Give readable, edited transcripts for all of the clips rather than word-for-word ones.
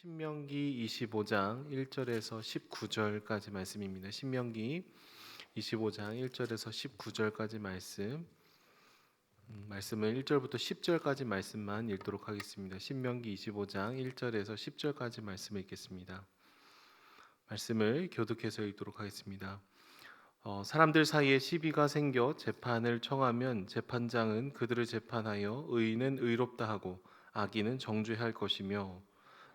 신명기 25장 1절에서 19절까지 말씀입니다. 신명기 25장 1절에서 19절까지 말씀을 1절부터 10절까지 말씀만 읽도록 하겠습니다. 신명기 25장 1절에서 10절까지 말씀을 읽겠습니다. 말씀을 교독해서 읽도록 하겠습니다. 사람들 사이에 시비가 생겨 재판을 청하면 재판장은 그들을 재판하여 의인은 의롭다 하고 악인은 정죄할 것이며,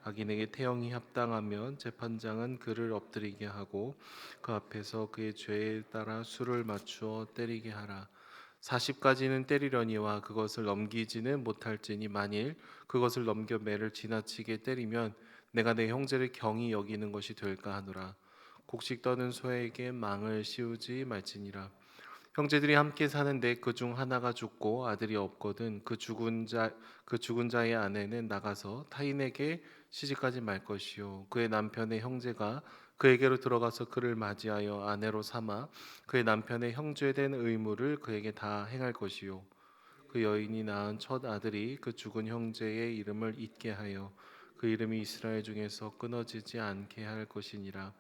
악인에게 태형이 합당하면 재판장은 그를 엎드리게 하고 그 앞에서 그의 죄에 따라 수를 맞추어 때리게 하라. 40까지는 때리려니와 그것을 넘기지는 못할지니 만일 그것을 넘겨 매를 지나치게 때리면 내가 내 형제를 경히 여기는 것이 될까 하노라. 곡식 떠는 소에게 망을 씌우지 말지니라. 형제들이 함께 사는데 그 중 하나가 죽고 아들이 없거든 그 죽은 자의 아내는 나가서 타인에게 시집가지 말 것이요, 그의 남편의 형제가 그에게로 들어가서 그를 맞이하여 아내로 삼아 그의 남편의 형제된 의무를 그에게 다 행할 것이요, 그 여인이 낳은 첫 아들이 그 죽은 형제의 이름을 잊게 하여 그 이름이 이스라엘 중에서 끊어지지 않게 할 것이니라.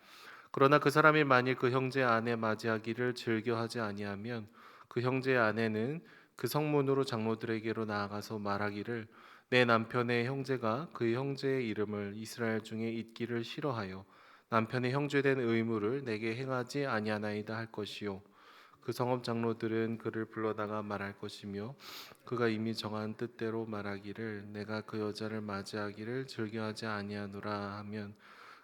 그러나 그 사람이 만일 그 형제의 아내 맞이하기를 즐겨하지 아니하면 그 형제의 아내는 그 성문으로 장로들에게로 나아가서 말하기를 내 남편의 형제가 그 형제의 이름을 이스라엘 중에 잊기를 싫어하여 남편의 형제된 의무를 내게 행하지 아니하나이다 할 것이요, 그 성읍 장로들은 그를 불러다가 말할 것이며 그가 이미 정한 뜻대로 말하기를 내가 그 여자를 맞이하기를 즐겨하지 아니하노라 하면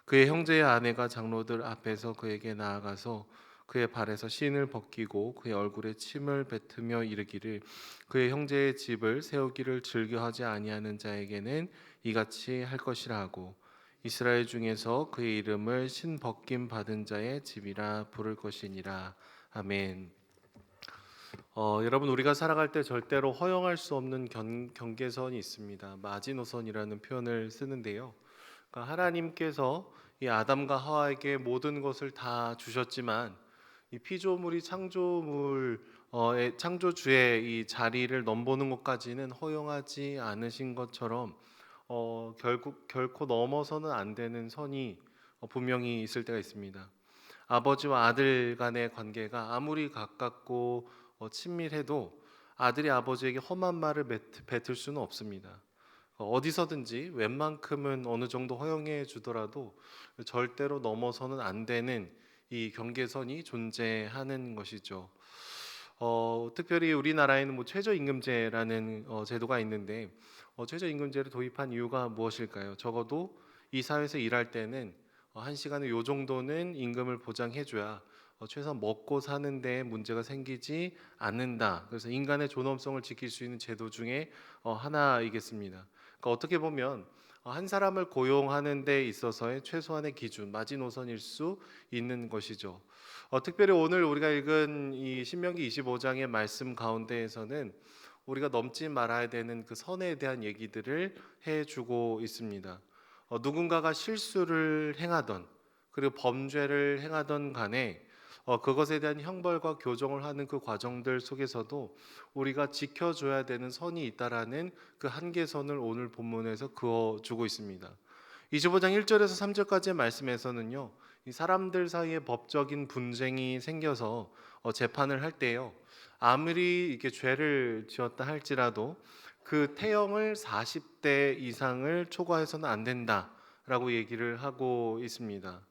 그의 형제의 아내가 장로들 앞에서 그에게 나아가서 그의 발에서 신을 벗기고 그의 얼굴에 침을 뱉으며 이르기를 그의 형제의 집을 세우기를 즐겨하지 아니하는 자에게는 이같이 할 것이라 하고 이스라엘 중에서 그의 이름을 신 벗김 받은 자의 집이라 부를 것이니라. 아멘. 여러분, 우리가 살아갈 때 절대로 허용할 수 없는 경계선이 있습니다. 마지노선이라는 표현을 쓰는데요. 그러니까 하나님께서 이 아담과 하와에게 모든 것을 다 주셨지만 이 피조물이 창조주의 이 자리를 넘보는 것까지는 허용하지 않으신 것처럼 결코 넘어서는 안 되는 선이 분명히 있을 때가 있습니다. 아버지와 아들 간의 관계가 아무리 가깝고 친밀해도 아들이 아버지에게 험한 말을 뱉을 수는 없습니다. 어디서든지 웬만큼은 어느 정도 허용해 주더라도 절대로 넘어서는 안 되는 이 경계선이 존재하는 것이죠. 특별히 우리나라에는 뭐 최저임금제라는 제도가 있는데 최저임금제를 도입한 이유가 무엇일까요? 적어도 이 사회에서 일할 때는 한 시간에 요 정도는 임금을 보장해줘야 최소한 먹고 사는 데 문제가 생기지 않는다. 그래서 인간의 존엄성을 지킬 수 있는 제도 중에 하나이겠습니다. 그러니까 어떻게 보면 한 사람을 고용하는 데 있어서의 최소한의 기준, 마지노선일 수 있는 것이죠. 특별히 오늘 우리가 읽은 이 신명기 25장의 말씀 가운데에서는 우리가 넘지 말아야 되는 그 선에 대한 얘기들을 해주고 있습니다. 누군가가 실수를 행하던 그리고 범죄를 행하던 간에 그것에 대한 형벌과 교정을 하는 그 과정들 속에서도 우리가 지켜줘야 되는 선이 있다라는 그 한계선을 오늘 본문에서 그어주고 있습니다. 25장 1절에서 3절까지의 말씀에서는요, 이 사람들 사이에 법적인 분쟁이 생겨서 재판을 할 때요, 아무리 이렇게 죄를 지었다 할지라도 그 태형을 40대 이상을 초과해서는 안 된다라고 얘기를 하고 있습니다.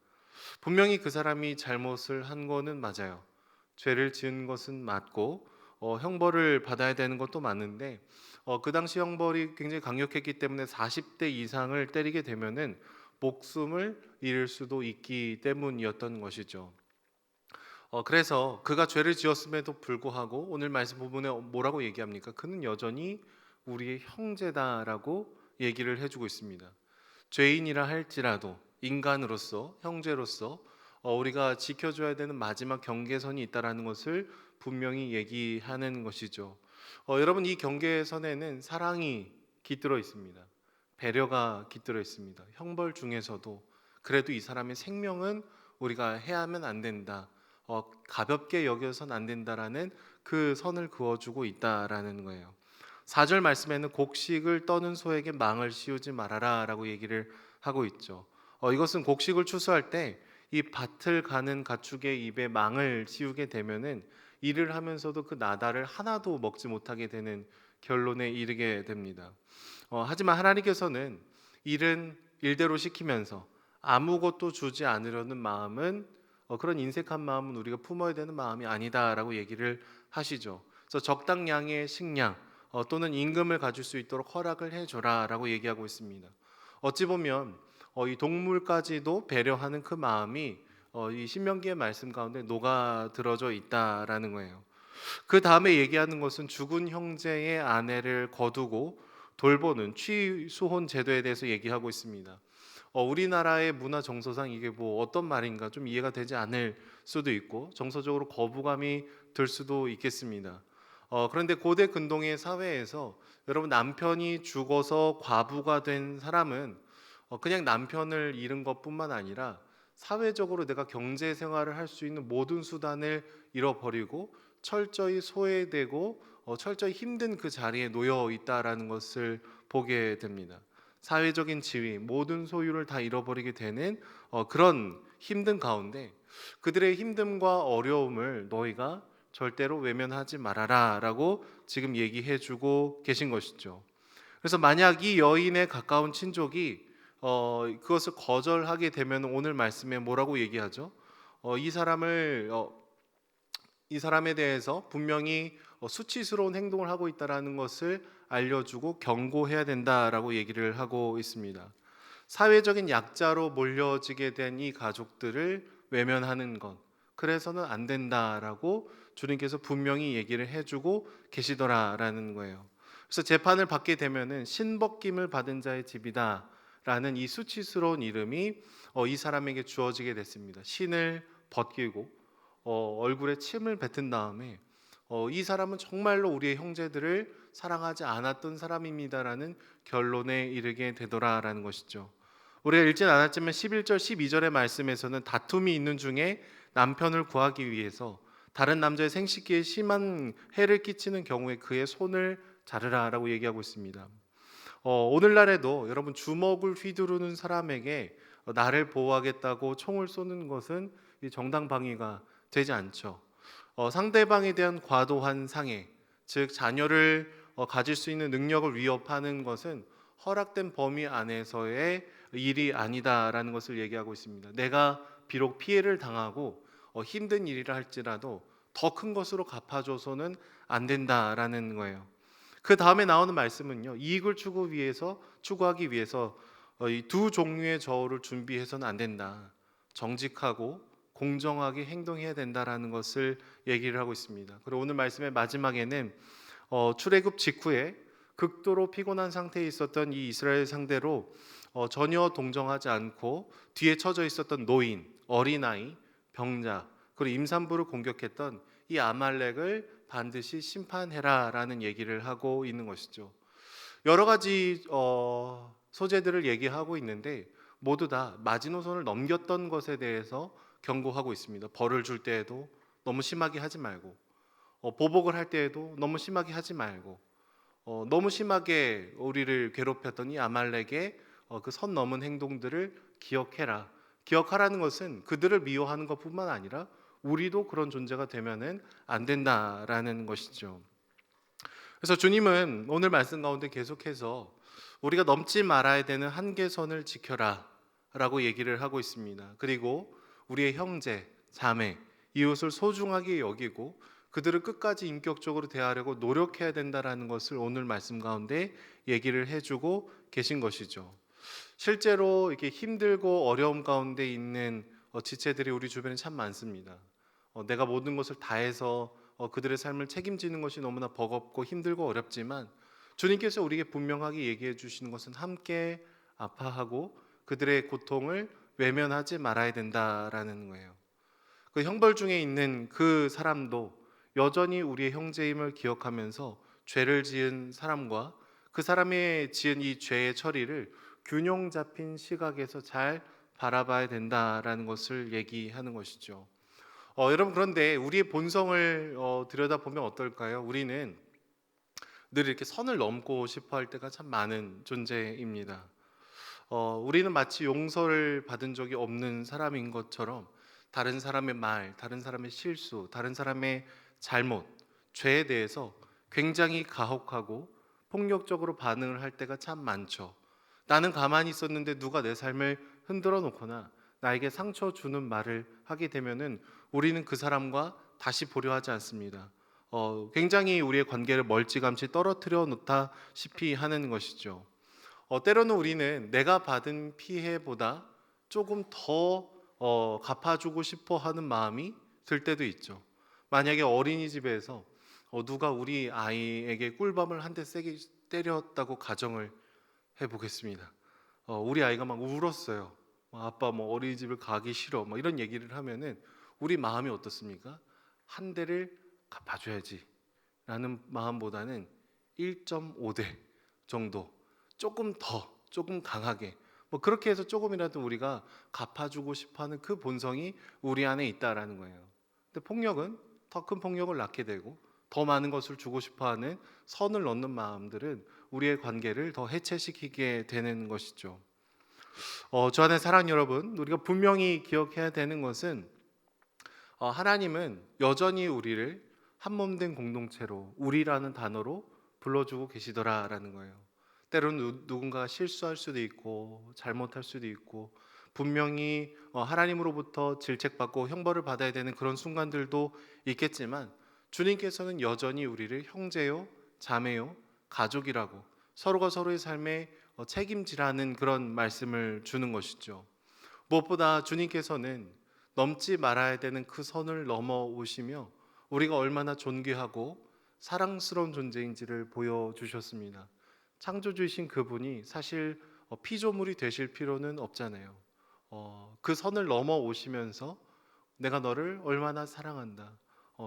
분명히 그 사람이 잘못을 한 거는 맞아요. 죄를 지은 것은 맞고 형벌을 받아야 되는 것도 맞는데 그 당시 형벌이 굉장히 강력했기 때문에 40대 이상을 때리게 되면은 목숨을 잃을 수도 있기 때문이었던 것이죠. 그래서 그가 죄를 지었음에도 불구하고 오늘 말씀 부분에 뭐라고 얘기합니까? 그는 여전히 우리의 형제다라고 얘기를 해주고 있습니다. 죄인이라 할지라도 인간으로서 형제로서 우리가 지켜줘야 되는 마지막 경계선이 있다라는 것을 분명히 얘기하는 것이죠. 여러분, 이 경계선에는 사랑이 깃들어 있습니다. 배려가 깃들어 있습니다. 형벌 중에서도 그래도 이 사람의 생명은 우리가 해하면 안 된다. 가볍게 여겨선 안 된다라는 그 선을 그어주고 있다라는 거예요. 4절 말씀에는 곡식을 떠는 소에게 망을 씌우지 말아라라고 얘기를 하고 있죠. 이것은 곡식을 추수할 때 이 밭을 가는 가축의 입에 망을 씌우게 되면은 일을 하면서도 그 나달을 하나도 먹지 못하게 되는 결론에 이르게 됩니다. 하지만 하나님께서는 일은 일대로 시키면서 아무것도 주지 않으려는 마음은 그런 인색한 마음은 우리가 품어야 되는 마음이 아니다라고 얘기를 하시죠. 그래서 적당량의 식량 또는 임금을 가질 수 있도록 허락을 해줘라라고 얘기하고 있습니다. 어찌 보면 이 동물까지도 배려하는 그 마음이 이 신명기의 말씀 가운데 녹아들어져 있다라는 거예요. 그 다음에 얘기하는 것은 죽은 형제의 아내를 거두고 돌보는 취수혼 제도에 대해서 얘기하고 있습니다. 우리나라의 문화 정서상 이게 뭐 어떤 말인가 좀 이해가 되지 않을 수도 있고 정서적으로 거부감이 들 수도 있겠습니다. 그런데 고대 근동의 사회에서 여러분 남편이 죽어서 과부가 된 사람은 그냥 남편을 잃은 것뿐만 아니라 사회적으로 내가 경제 생활을 할 수 있는 모든 수단을 잃어버리고 철저히 소외되고 철저히 힘든 그 자리에 놓여 있다라는 것을 보게 됩니다. 사회적인 지위, 모든 소유를 다 잃어버리게 되는 그런 힘든 가운데 그들의 힘듦과 어려움을 너희가 절대로 외면하지 말아라라고 지금 얘기해주고 계신 것이죠. 그래서 만약 이 여인의 가까운 친족이 그것을 거절하게 되면 오늘 말씀에 뭐라고 얘기하죠? 이 사람을 이 사람에 대해서 분명히 수치스러운 행동을 하고 있다라는 것을 알려주고 경고해야 된다라고 얘기를 하고 있습니다. 사회적인 약자로 몰려지게 된 이 가족들을 외면하는 것, 그래서는 안 된다라고 주님께서 분명히 얘기를 해주고 계시더라라는 거예요. 그래서 재판을 받게 되면은 신벗김을 받은 자의 집이다라는 이 수치스러운 이름이 이 사람에게 주어지게 됐습니다. 신을 벗기고 얼굴에 침을 뱉은 다음에 이 사람은 정말로 우리의 형제들을 사랑하지 않았던 사람입니다라는 결론에 이르게 되더라라는 것이죠. 우리가 읽진 않았지만 11절 12절의 말씀에서는 다툼이 있는 중에 남편을 구하기 위해서 다른 남자의 생식기에 심한 해를 끼치는 경우에 그의 손을 자르라라고 얘기하고 있습니다. 오늘날에도 여러분 주먹을 휘두르는 사람에게 나를 보호하겠다고 총을 쏘는 것은 정당방위가 되지 않죠. 상대방에 대한 과도한 상해, 즉 자녀를 가질 수 있는 능력을 위협하는 것은 허락된 범위 안에서의 일이 아니다라는 것을 얘기하고 있습니다. 내가 비록 피해를 당하고 힘든 일이라 할지라도 더 큰 것으로 갚아줘서는 안 된다라는 거예요. 그 다음에 나오는 말씀은요, 이익을 추구하기 위해서 이 두 종류의 저울을 준비해서는 안 된다. 정직하고 공정하게 행동해야 된다라는 것을 얘기를 하고 있습니다. 그리고 오늘 말씀의 마지막에는 출애굽 직후에 극도로 피곤한 상태에 있었던 이 이스라엘 상대로 전혀 동정하지 않고 뒤에 처져 있었던 노인, 어린아이, 병자 그리고 임산부를 공격했던 이 아말렉을 반드시 심판해라라는 얘기를 하고 있는 것이죠. 여러 가지 소재들을 얘기하고 있는데 모두 다 마지노선을 넘겼던 것에 대해서 경고하고 있습니다. 벌을 줄 때에도 너무 심하게 하지 말고 보복을 할 때에도 너무 심하게 하지 말고 너무 심하게 우리를 괴롭혔던 이 아말렉의 그 선 넘은 행동들을 기억해라. 기억하라는 것은 그들을 미워하는 것뿐만 아니라 우리도 그런 존재가 되면은 안 된다라는 것이죠. 그래서 주님은 오늘 말씀 가운데 계속해서 우리가 넘지 말아야 되는 한계선을 지켜라라고 얘기를 하고 있습니다. 그리고 우리의 형제, 자매, 이웃을 소중하게 여기고 그들을 끝까지 인격적으로 대하려고 노력해야 된다라는 것을 오늘 말씀 가운데 얘기를 해주고 계신 것이죠. 실제로 이렇게 힘들고 어려움 가운데 있는 지체들이 우리 주변에 참 많습니다. 내가 모든 것을 다해서 그들의 삶을 책임지는 것이 너무나 버겁고 힘들고 어렵지만 주님께서 우리에게 분명하게 얘기해 주시는 것은 함께 아파하고 그들의 고통을 외면하지 말아야 된다라는 거예요. 그 형벌 중에 있는 그 사람도 여전히 우리의 형제임을 기억하면서 죄를 지은 사람과 그 사람의 지은 이 죄의 처리를 균형 잡힌 시각에서 잘 바라봐야 된다라는 것을 얘기하는 것이죠. 여러분 그런데 우리의 본성을 들여다보면 어떨까요? 우리는 늘 이렇게 선을 넘고 싶어 할 때가 참 많은 존재입니다. 우리는 마치 용서를 받은 적이 없는 사람인 것처럼 다른 사람의 말, 다른 사람의 실수, 다른 사람의 잘못, 죄에 대해서 굉장히 가혹하고 폭력적으로 반응을 할 때가 참 많죠. 나는 가만히 있었는데 누가 내 삶을 흔들어 놓거나 나에게 상처 주는 말을 하게 되면은 우리는 그 사람과 다시 보려 하지 않습니다. 굉장히 우리의 관계를 멀찌감치 떨어뜨려 놓다시피 하는 것이죠. 때로는 우리는 내가 받은 피해보다 조금 더 갚아주고 싶어 하는 마음이 들 때도 있죠. 만약에 어린이집에서 누가 우리 아이에게 꿀밤을 한 대 세게 때렸다고 가정을 해보겠습니다. 우리 아이가 막 울었어요. 아빠 뭐 어린이집을 가기 싫어. 뭐 이런 얘기를 하면은 우리 마음이 어떻습니까? 한 대를 갚아줘야지 라는 마음보다는 1.5대 정도 조금 더 조금 강하게 뭐 그렇게 해서 조금이라도 우리가 갚아주고 싶어하는 그 본성이 우리 안에 있다라는 거예요. 근데 폭력은 더 큰 폭력을 낳게 되고 더 많은 것을 주고 싶어하는 선을 넘는 마음들은 우리의 관계를 더 해체시키게 되는 것이죠. 저 안의 사랑 여러분, 우리가 분명히 기억해야 되는 것은 하나님은 여전히 우리를 한 몸 된 공동체로 우리라는 단어로 불러주고 계시더라라는 거예요. 때로는 누군가 실수할 수도 있고 잘못할 수도 있고 분명히 하나님으로부터 질책받고 형벌을 받아야 되는 그런 순간들도 있겠지만 주님께서는 여전히 우리를 형제요, 자매요, 가족이라고 서로가 서로의 삶에 책임지라는 그런 말씀을 주는 것이죠. 무엇보다 주님께서는 넘지 말아야 되는 그 선을 넘어오시며 우리가 얼마나 존귀하고 사랑스러운 존재인지를 보여주셨습니다. 창조주이신 그분이 사실 피조물이 되실 필요는 없잖아요. 그 선을 넘어오시면서 내가 너를 얼마나 사랑한다.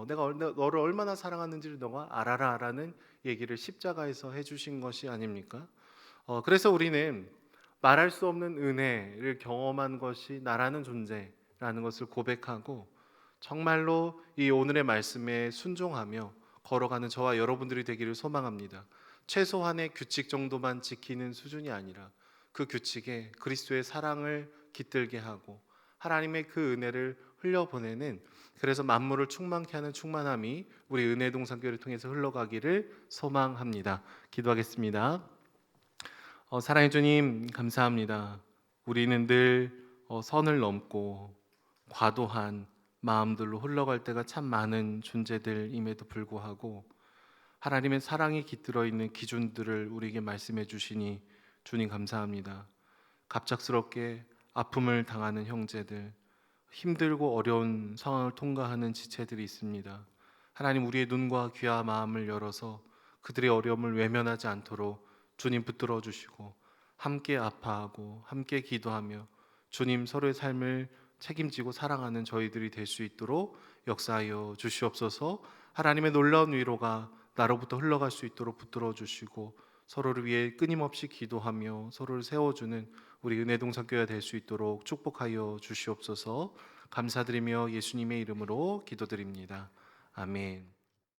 내가 너를 얼마나 사랑하는지를 너가 알아라라는 얘기를 십자가에서 해주신 것이 아닙니까? 그래서 우리는 말할 수 없는 은혜를 경험한 것이 나라는 존재라는 것을 고백하고 정말로 이 오늘의 말씀에 순종하며 걸어가는 저와 여러분들이 되기를 소망합니다. 최소한의 규칙 정도만 지키는 수준이 아니라 그 규칙에 그리스도의 사랑을 깃들게 하고 하나님의 그 은혜를 흘려보내는 그래서 만물을 충만케 하는 충만함이 우리 은혜동산교회를 통해서 흘러가기를 소망합니다. 기도하겠습니다. 사랑해 주님 감사합니다. 우리는 늘 선을 넘고 과도한 마음들로 흘러갈 때가 참 많은 존재들임에도 불구하고 하나님의 사랑이 깃들어 있는 기준들을 우리에게 말씀해 주시니 주님 감사합니다. 갑작스럽게 아픔을 당하는 형제들, 힘들고 어려운 상황을 통과하는 지체들이 있습니다. 하나님 우리의 눈과 귀와 마음을 열어서 그들의 어려움을 외면하지 않도록 주님 붙들어 주시고 함께 아파하고 함께 기도하며 주님 서로의 삶을 책임지고 사랑하는 저희들이 될 수 있도록 역사하여 주시옵소서. 하나님의 놀라운 위로가 나로부터 흘러갈 수 있도록 붙들어 주시고 서로를 위해 끊임없이 기도하며 서로를 세워주는 우리 은혜동산교회가 될 수 있도록 축복하여 주시옵소서. 감사드리며 예수님의 이름으로 기도드립니다. 아멘.